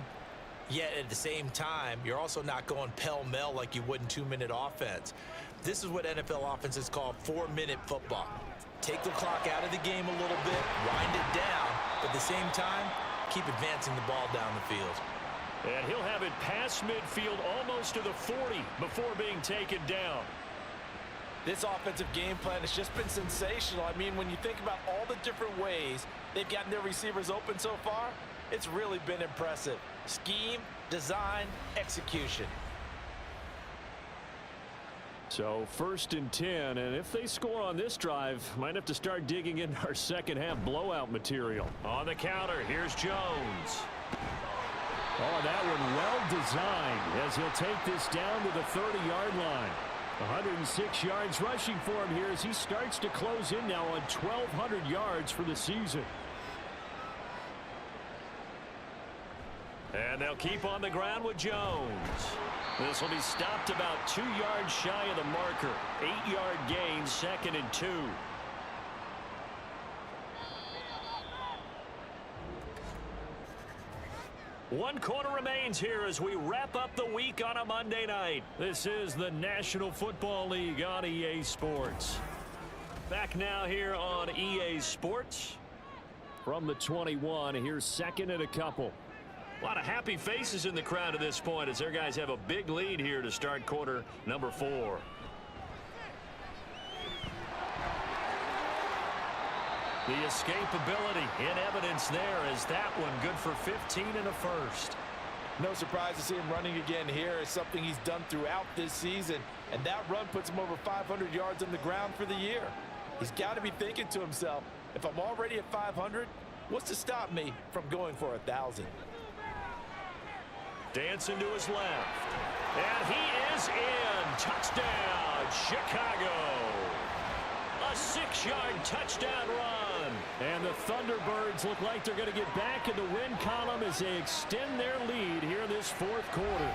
Yet at the same time, you're also not going pell-mell like you would in 2-minute offense. This is what NFL offenses call 4-minute football. Take the clock out of the game a little bit, wind it down, but at the same time, keep advancing the ball down the field. And he'll have it past midfield almost to the 40 before being taken down. This offensive game plan has just been sensational. I mean, when you think about all the different ways they've gotten their receivers open so far, it's really been impressive. Scheme, design, execution. So 1st and 10, and if they score on this drive, might have to start digging into our second-half blowout material. On the counter, here's Jones. Oh, that one well designed as he'll take this down to the 30-yard line. 106 yards rushing for him here as he starts to close in now on 1,200 yards for the season. And they'll keep on the ground with Jones. This will be stopped about 2 yards shy of the marker. 8-yard gain, 2nd and 2. One quarter remains here as we wrap up the week on a Monday night. This is the National Football League on EA Sports. Back now here on EA Sports. From the 21, here's 2nd and a couple. A lot of happy faces in the crowd at this point as their guys have a big lead here to start quarter number 4. The escapability in evidence there as that one good for 15 and a first. No surprise to see him running again here. It's something he's done throughout this season, and that run puts him over 500 yards on the ground for the year. He's got to be thinking to himself, if I'm already at 500, what's to stop me from going for 1,000? Dancing to his left. And he is in. Touchdown, Chicago. A 6-yard touchdown run. And the Thunderbirds look like they're going to get back in the win column as they extend their lead here in this 4th quarter.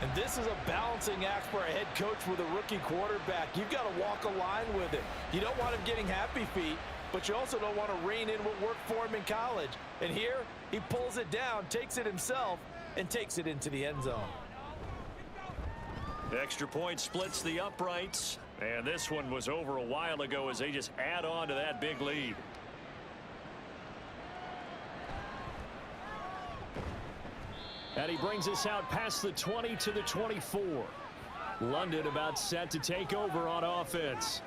And this is a balancing act for a head coach with a rookie quarterback. You've got to walk a line with it. You don't want him getting happy feet, but you also don't want to rein in what worked for him in college. And here, he pulls it down, takes it himself, and takes it into the end zone. Extra point splits the uprights. And this one was over a while ago as they just add on to that big lead. And he brings us out past the 20 to the 24. London about set to take over on offense.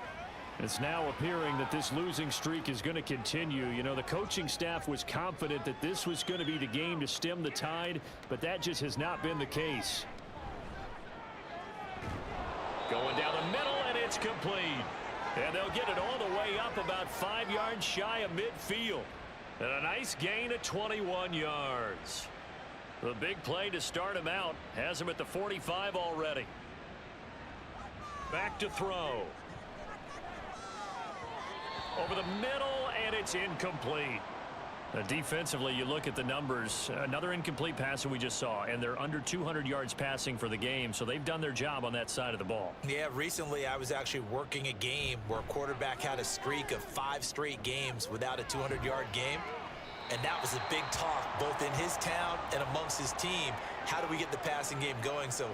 It's now appearing that this losing streak is going to continue. You know, the coaching staff was confident that this was going to be the game to stem the tide, but that just has not been the case. Going down the middle, and it's complete. And they'll get it all the way up about 5 yards shy of midfield. And a nice gain of 21 yards. The big play to start him out has him at the 45 already. Back to throw. Over the middle, and it's incomplete. Defensively, you look at the numbers. Another incomplete pass that we just saw, and they're under 200 yards passing for the game, so they've done their job on that side of the ball. Yeah, recently I was actually working a game where a quarterback had a streak of 5 straight games without a 200-yard game, and that was a big talk both in his town and amongst his team. How do we get the passing game going? So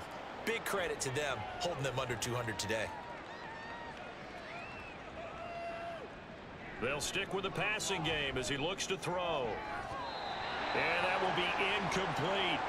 big credit to them holding them under 200 today. They'll stick with the passing game as he looks to throw. And that will be incomplete.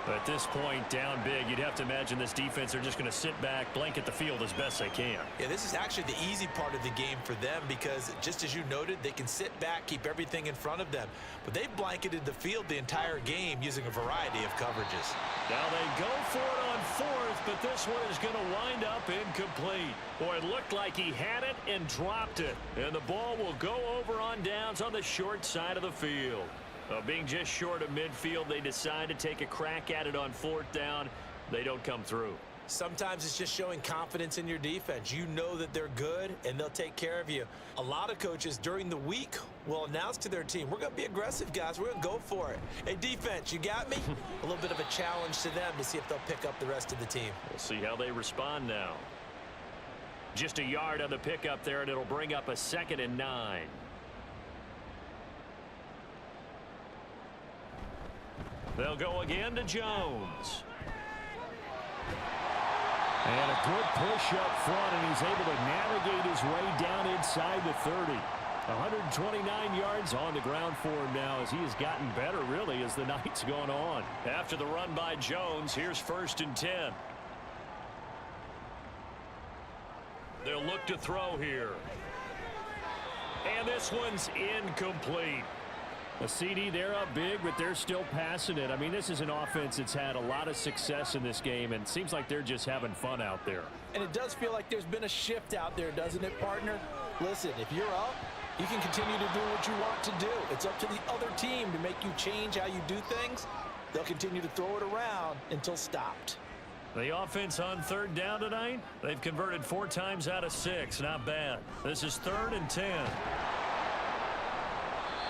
At this point, down big, you'd have to imagine this defense are just going to sit back, blanket the field as best they can. Yeah, this is actually the easy part of the game for them because, just as you noted, they can sit back, keep everything in front of them. But they've blanketed the field the entire game using a variety of coverages. Now they go for it on fourth, but this one is going to wind up incomplete. Boy, it looked like he had it and dropped it. And the ball will go over on downs on the short side of the field. Being just short of midfield, they decide to take a crack at it on 4th down. They don't come through. Sometimes it's just showing confidence in your defense. You know that they're good, and they'll take care of you. A lot of coaches during the week will announce to their team, we're going to be aggressive, guys. We're going to go for it. Hey, defense, you got me? A little bit of a challenge to them to see if they'll pick up the rest of the team. We'll see how they respond now. Just a yard on the pickup there, and it'll bring up a 2nd and 9. They'll go again to Jones. And a good push up front, and he's able to navigate his way down inside the 30. 129 yards on the ground for him now as he has gotten better, really, as the night's gone on. After the run by Jones, here's 1st and 10. They'll look to throw here. And this one's incomplete. A CD, they're up big, but they're still passing it. I mean, this is an offense that's had a lot of success in this game, and it seems like they're just having fun out there. And it does feel like there's been a shift out there, doesn't it, partner? Listen, if you're up, you can continue to do what you want to do. It's up to the other team to make you change how you do things. They'll continue to throw it around until stopped. The offense on 3rd down tonight, they've converted 4 times out of 6. Not bad. This is 3rd and 10.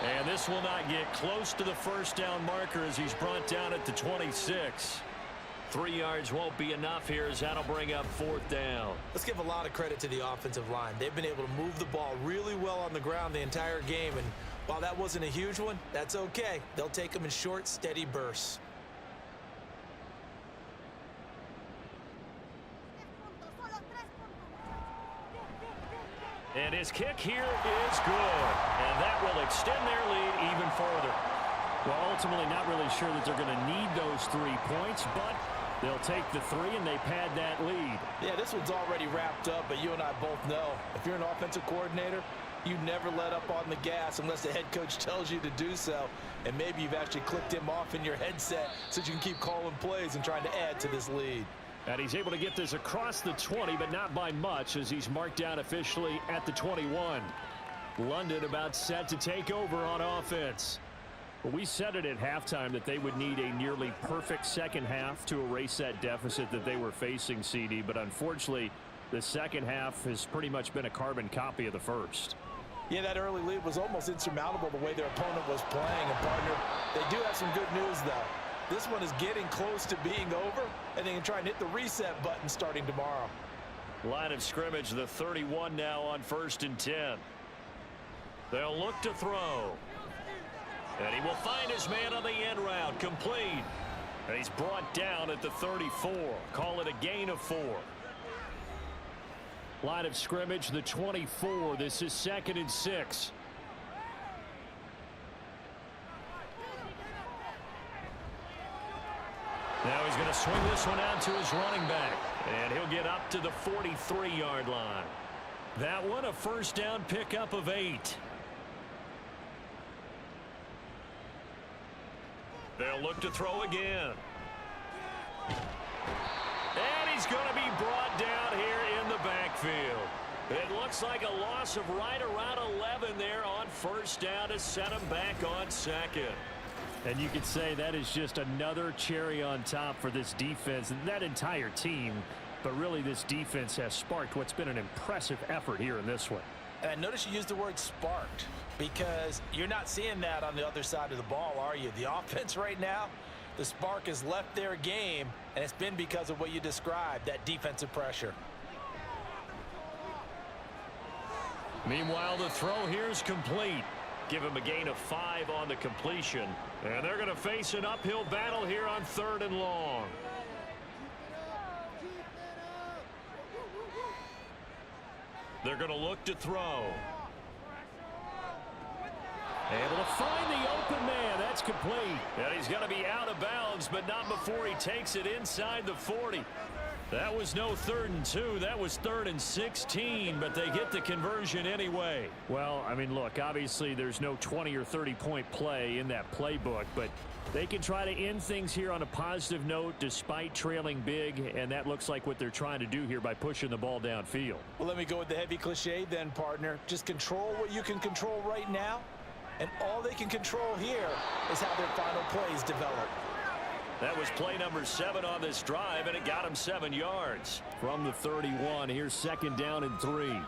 And this will not get close to the 1st down marker as he's brought down at the 26. 3 yards won't be enough here as that'll bring up 4th down. Let's give a lot of credit to the offensive line. They've been able to move the ball really well on the ground the entire game. And while that wasn't a huge one, that's okay. They'll take them in short, steady bursts. And his kick here is good. And that will extend their lead even further. Well, ultimately not really sure that they're going to need those 3 points, but they'll take the 3 and they pad that lead. Yeah, this one's already wrapped up, but you and I both know if you're an offensive coordinator, you never let up on the gas unless the head coach tells you to do so. And maybe you've actually clicked him off in your headset so you can keep calling plays and trying to add to this lead. And he's able to get this across the 20, but not by much as he's marked down officially at the 21. London about set to take over on offense. Well, we said it at halftime that they would need a nearly perfect second half to erase that deficit that they were facing, CD. But unfortunately, the second half has pretty much been a carbon copy of the first. Yeah, that early lead was almost insurmountable the way their opponent was playing. And, partner, they do have some good news, though. This one is getting close to being over, and they can try and hit the reset button starting tomorrow. Line of scrimmage, the 31 now on 1st and 10. They'll look to throw. And he will find his man on the end route, complete. And he's brought down at the 34. Call it a gain of 4. Line of scrimmage, the 24. This is 2nd and 6. Now he's going to swing this one out to his running back. And he'll get up to the 43-yard line. That one a first down pickup of 8. They'll look to throw again. And he's going to be brought down here in the backfield. It looks like a loss of right around 11 there on first down to set him back on second. And you could say that is just another cherry on top for this defense and that entire team. But really, this defense has sparked what's been an impressive effort here in this one. And I notice you used the word sparked because you're not seeing that on the other side of the ball, are you? The offense right now, the spark has left their game, and it's been because of what you described, that defensive pressure. Meanwhile, the throw here is complete. Give him a gain of 5 on the completion. And they're going to face an uphill battle here on 3rd and long. They're going to look to throw. Able to find the open man. That's complete. And he's going to be out of bounds, but not before he takes it inside the 40. That was no 3rd and 2. That was 3rd and 16, but they get the conversion anyway. Well, I mean, look, obviously there's no 20 or 30-point play in that playbook, but they can try to end things here on a positive note despite trailing big, and that looks like what they're trying to do here by pushing the ball downfield. Well, let me go with the heavy cliche then, partner. Just control what you can control right now, and all they can control here is how their final plays develop. That was play number 7 on this drive, and it got him 7 yards. From the 31, here's 2nd down and 3.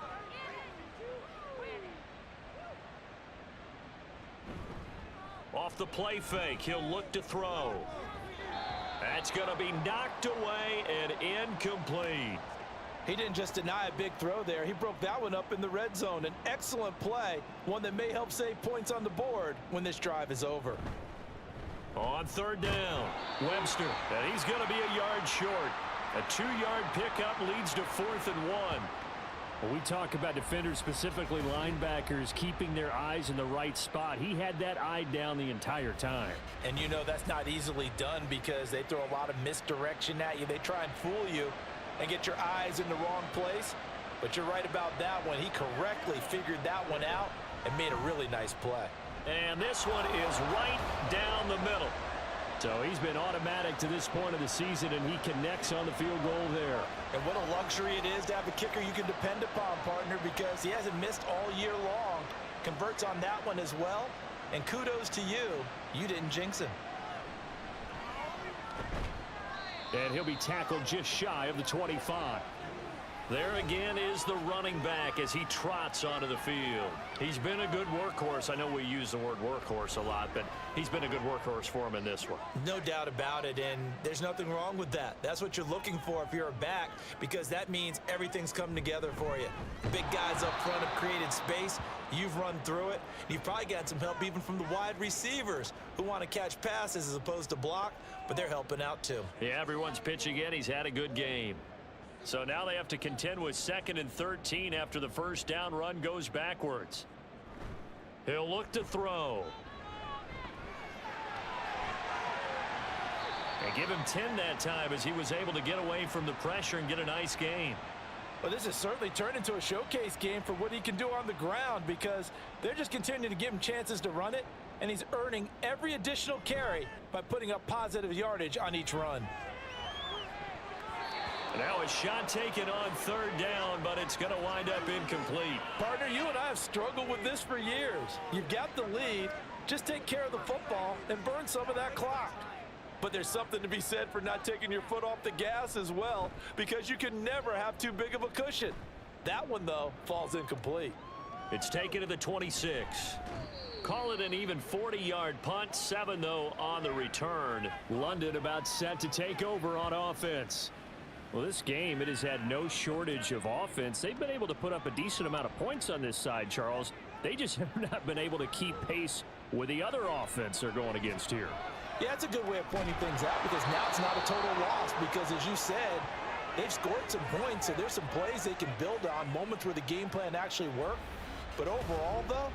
Off the play fake, he'll look to throw. That's going to be knocked away and incomplete. He didn't just deny a big throw there. He broke that one up in the red zone. An excellent play, one that may help save points on the board when this drive is over. On 3rd down, Webster, and he's going to be a yard short. A 2-yard pickup leads to 4th and 1. When we talk about defenders, specifically linebackers, keeping their eyes in the right spot, he had that eye down the entire time. And you know that's not easily done because they throw a lot of misdirection at you. They try and fool you and get your eyes in the wrong place. But you're right about that one. He correctly figured that one out and made a really nice play. And this one is right down the middle. So he's been automatic to this point of the season, and he connects on the field goal there. And what a luxury it is to have a kicker you can depend upon, partner, because he hasn't missed all year long. Converts on that one as well. And kudos to you. You didn't jinx him. And he'll be tackled just shy of the 25. There again is the running back as he trots onto the field. He's been a good workhorse. I know we use the word workhorse a lot, but he's been a good workhorse for him in this one. No doubt about it, and there's nothing wrong with that. That's what you're looking for if you're a back, because that means everything's come together for you. Big guys up front have created space. You've run through it. You've probably got some help even from the wide receivers who want to catch passes as opposed to block, but they're helping out too. Yeah, everyone's pitching in. He's had a good game. So now they have to contend with 2nd and 13 after the first down run goes backwards. He'll look to throw. And give him 10 that time as he was able to get away from the pressure and get a nice gain. Well, this has certainly turned into a showcase game for what he can do on the ground because they're just continuing to give him chances to run it, and he's earning every additional carry by putting up positive yardage on each run. Now a shot taken on 3rd down, but it's going to wind up incomplete. Partner, you and I have struggled with this for years. You've got the lead. Just take care of the football and burn some of that clock. But there's something to be said for not taking your foot off the gas as well, because you can never have too big of a cushion. That one, though, falls incomplete. It's taken to the 26. Call it an even 40-yard punt. 7, though, on the return. London about set to take over on offense. Well, this game, it has had no shortage of offense. They've been able to put up a decent amount of points on this side, Charles. They just have not been able to keep pace with the other offense they're going against here. Yeah, it's a good way of pointing things out because now it's not a total loss because, as you said, they've scored some points, so there's some plays they can build on, moments where the game plan actually worked. But overall, though,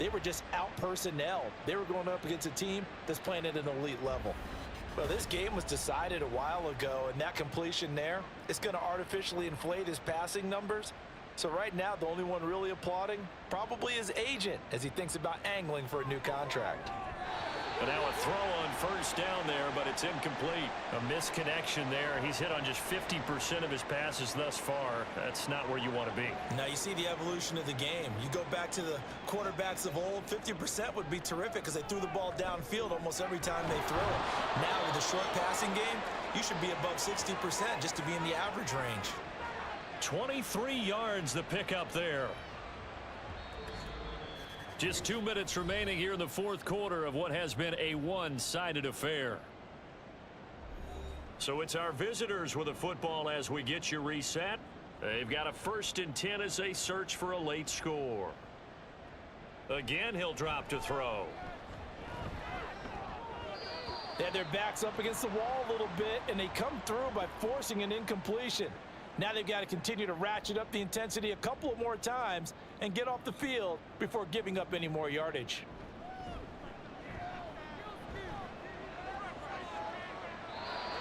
they were just out-personnelled. They were going up against a team that's playing at an elite level. Well, this game was decided a while ago, and that completion there is going to artificially inflate his passing numbers. So right now, the only one really applauding probably his agent as he thinks about angling for a new contract. And now a throw on first down there, but it's incomplete. A misconnection there. He's hit on just 50% of his passes thus far. That's not where you want to be. Now you see the evolution of the game. You go back to the quarterbacks of old, 50% would be terrific because they threw the ball downfield almost every time they throw it. Now with the short passing game, you should be above 60% just to be in the average range. 23 yards the pickup there. Just 2 minutes remaining here in the fourth quarter of what has been a one-sided affair. So it's our visitors with the football as we get you reset. They've got a 1st and 10 as they search for a late score. Again, he'll drop to throw. They had their backs up against the wall a little bit, and they come through by forcing an incompletion. Now they've got to continue to ratchet up the intensity a couple of more times and get off the field before giving up any more yardage.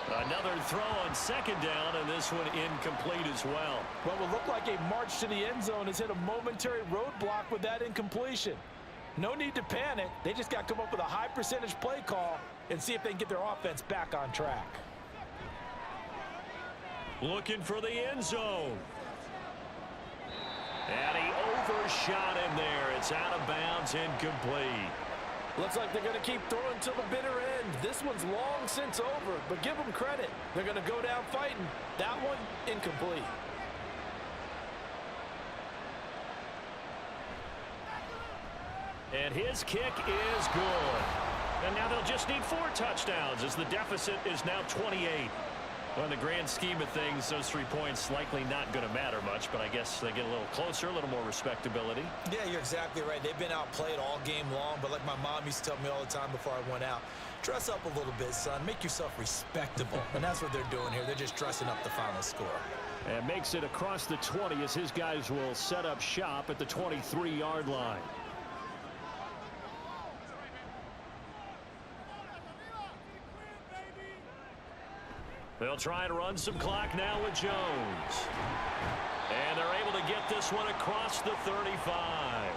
Another throw on 2nd down, and this one incomplete as well. What will look like a march to the end zone has hit a momentary roadblock with that incompletion. No need to panic. They just got to come up with a high percentage play call and see if they can get their offense back on track. Looking for the end zone. And he overshot him there. It's out of bounds, incomplete. Looks like they're going to keep throwing till the bitter end. This one's long since over, but give them credit. They're going to go down fighting. That one, incomplete. And his kick is good. And now they'll just need 4 touchdowns as the deficit is now 28. Well, in the grand scheme of things, those 3 points likely not going to matter much, but I guess they get a little closer, a little more respectability. Yeah, you're exactly right. They've been outplayed all game long, but like my mom used to tell me all the time before I went out, dress up a little bit, son. Make yourself respectable. And that's what they're doing here. They're just dressing up the final score. And makes it across the 20 as his guys will set up shop at the 23-yard line. They'll try and run some clock now with Jones. And they're able to get this one across the 35.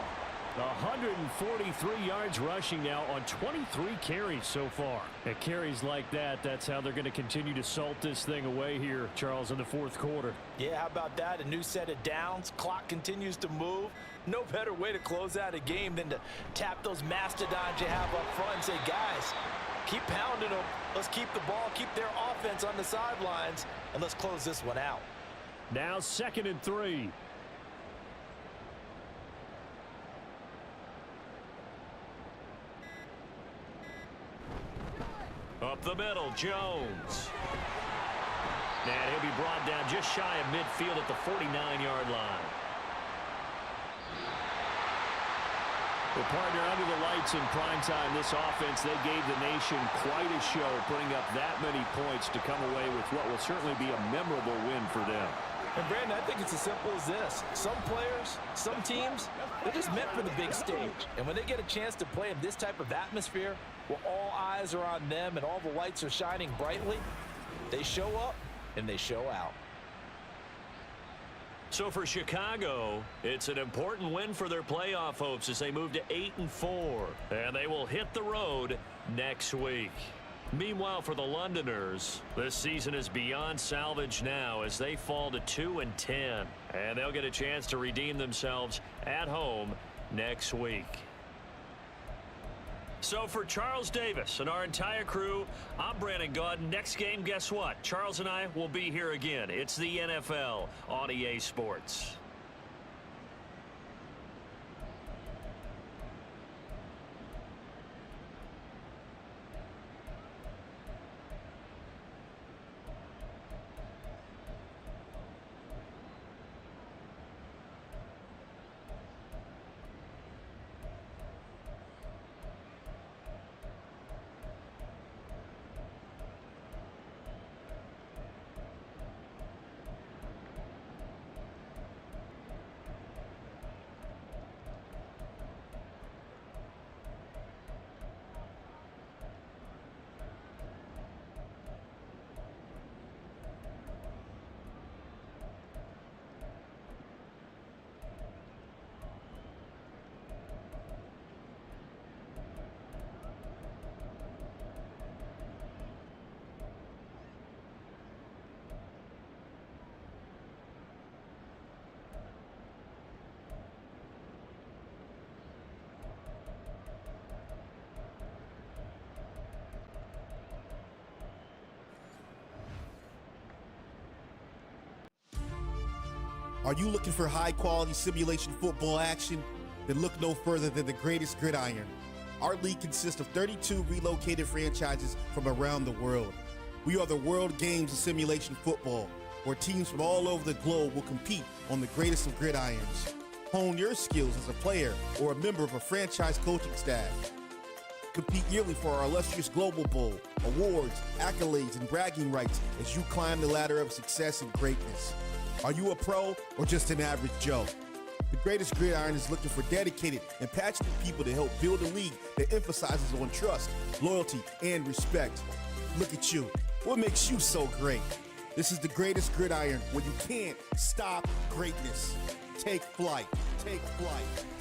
143 yards rushing now on 23 carries so far. At carries like that, that's how they're going to continue to salt this thing away here, Charles, in the fourth quarter. Yeah, how about that? A new set of downs. Clock continues to move. No better way to close out a game than to tap those mastodons you have up front and say, guys, keep pounding them. Let's keep the ball, keep their offense on the sidelines, and let's close this one out. Now 2nd and 3. Up the middle, Jones. And he'll be brought down just shy of midfield at the 49-yard line. Well, partner, under the lights in prime time, this offense, they gave the nation quite a show, putting up that many points to come away with what will certainly be a memorable win for them. And Brandon, I think it's as simple as this. Some players, some teams, they're just meant for the big stage. And when they get a chance to play in this type of atmosphere, where all eyes are on them and all the lights are shining brightly, they show up and they show out. So for Chicago, it's an important win for their playoff hopes as they move to 8-4. And they will hit the road next week. Meanwhile, for the Londoners, this season is beyond salvage now as they fall to 2-10. And they'll get a chance to redeem themselves at home next week. So for Charles Davis and our entire crew, I'm Brandon Gaudin. Next game, guess what? Charles and I will be here again. It's the NFL on EA Sports. Are you looking for high-quality simulation football action? Then look no further than the greatest gridiron. Our league consists of 32 relocated franchises from around the world. We are the World Games of Simulation Football, where teams from all over the globe will compete on the greatest of gridirons. Hone your skills as a player or a member of a franchise coaching staff. Compete yearly for our illustrious Global Bowl, awards, accolades, and bragging rights as you climb the ladder of success and greatness. Are you a pro or just an average Joe? The Greatest Gridiron is looking for dedicated and passionate people to help build a league that emphasizes on trust, loyalty, and respect. Look at you. What makes you so great? This is the Greatest Gridiron, where you can't stop greatness. Take flight. Take flight.